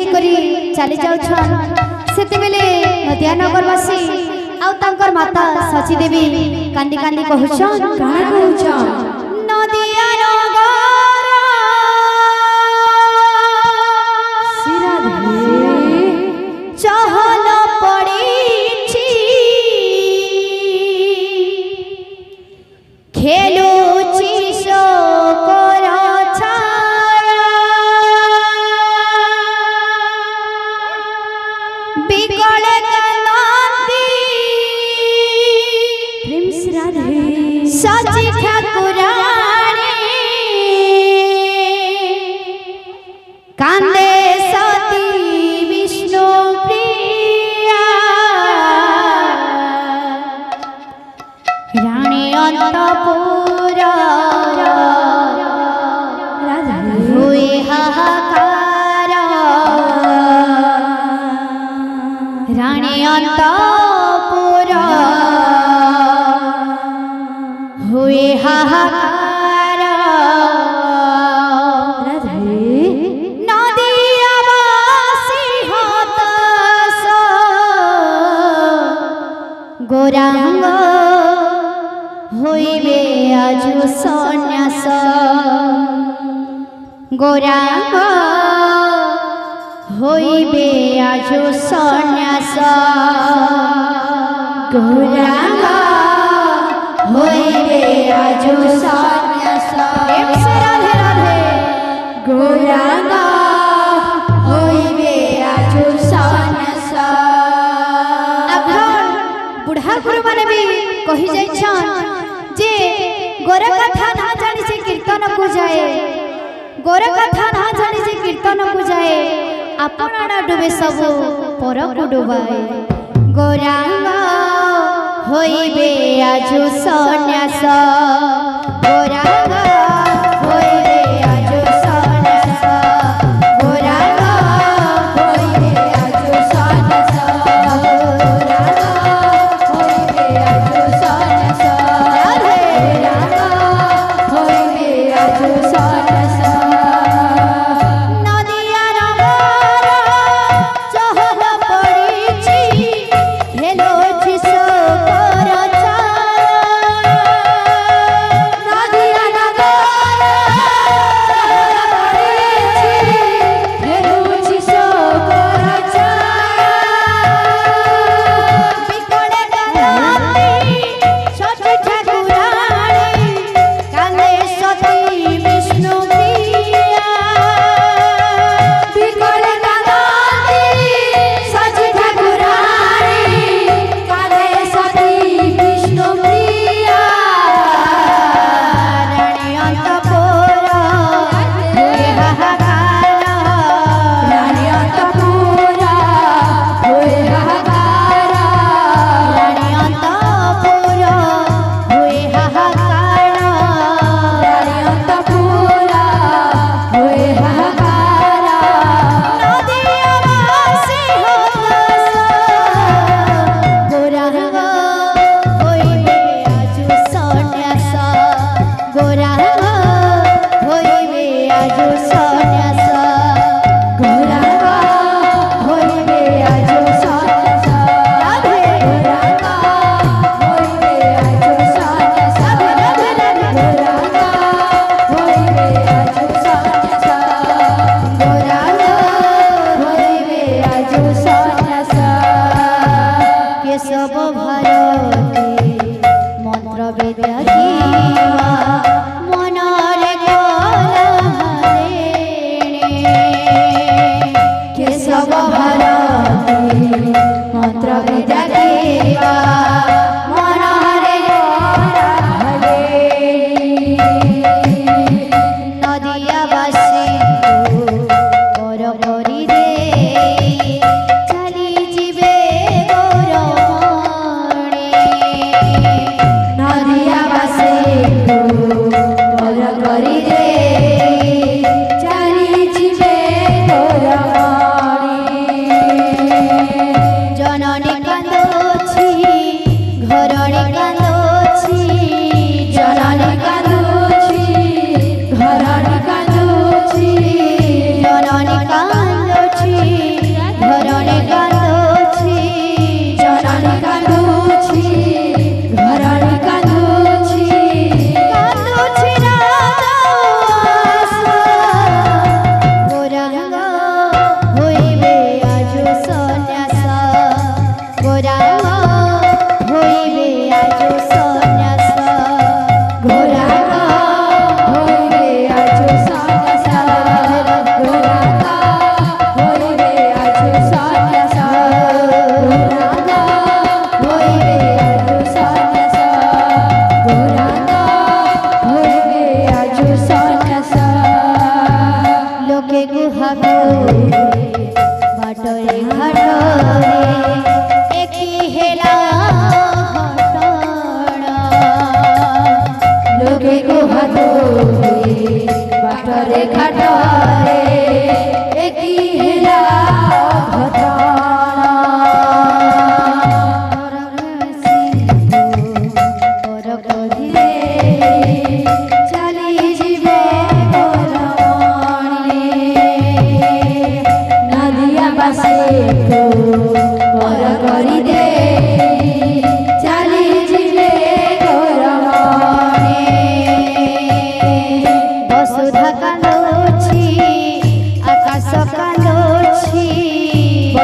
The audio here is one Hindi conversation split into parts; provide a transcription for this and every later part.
करी चली जाउछन सेते बेले नदिया नगरवासी आउ तांकर माता सची देवी कांदी कांदी कहउछन काना कहउछन नदिया नगर चहल पड़ी खेलू चिसो कर बिकले कांदी प्रेम से राधे सची ठाकुरानी कांदे सती विष्णु प्रिया रानी अंतपुर हुए हाहाकार रानी अंतपुर हुए हाहाकार गोरांग होइबे आजु सन्यास गोरांग होइबे आजु सन्यास गोरांग होइबे आजु सन्यास प्रेम से राधे राधे गोरांग होइबे आजु सन्यास बुढ़ा गुरु माने भी कही जाइछन जे गोर कथा ना जानि से कीर्तन को जाए गोर कथा ना जानि से कीर्तन को जाए आपना डुबे सब पर को डुबाए गोरांग होइबे आजु सन्यास गोरांग होइबे आजु सन्यास गोरांग होइबे आजु सन्यास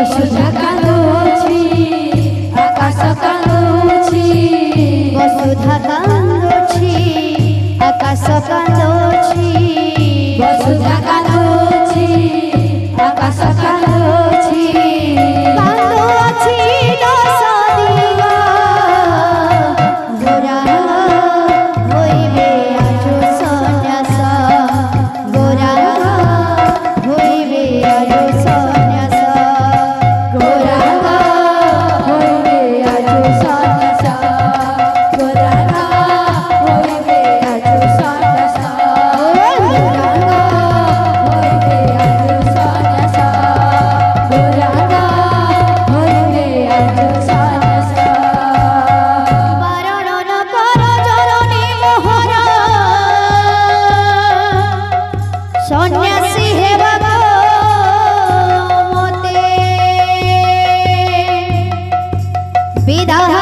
ବସୁଧା କାନ୍ଦୁଛି ଆକାଶ କାନ୍ଦୁଛି ବସୁଧା କାନ୍ଦୁଛି ଆକାଶ କାନ୍ଦୁଛି ବସୁଧା କାନ୍ଦୁଛି ଆକାଶ କାନ୍ଦୁଛି କାନ୍ଦୁଅଛି ଦଶ ଦିଗ ଗୋରା ହୋଇବେ ଆଜୁ ସନ୍ନ୍ୟାସ ଗୋରା ହୋଇବେ ଆଜୁ ସନ୍ନ୍ୟାସ ଗୋରାଙ୍ଗ ହୋଇବେ ଆଜୁ ସନ୍ନ୍ୟାସ ଗୋରାଙ୍ଗ ହୋଇବେ ଆଜୁ ସନ୍ନ୍ୟାସ ଗୋରାଙ୍ଗ ହୋଇବେ ଆଜୁ ସନ୍ନ୍ୟାସ ଗୋରାଙ୍ଗ ହୋଇବେ ଆଜୁ ସନ୍ନ୍ୟାସ ବାରଣ ନ କର ଜନନୀ ମୋହର ସନ୍ନ୍ୟାସୀ ହେବାକୁ ମତେ ବିଦାୟ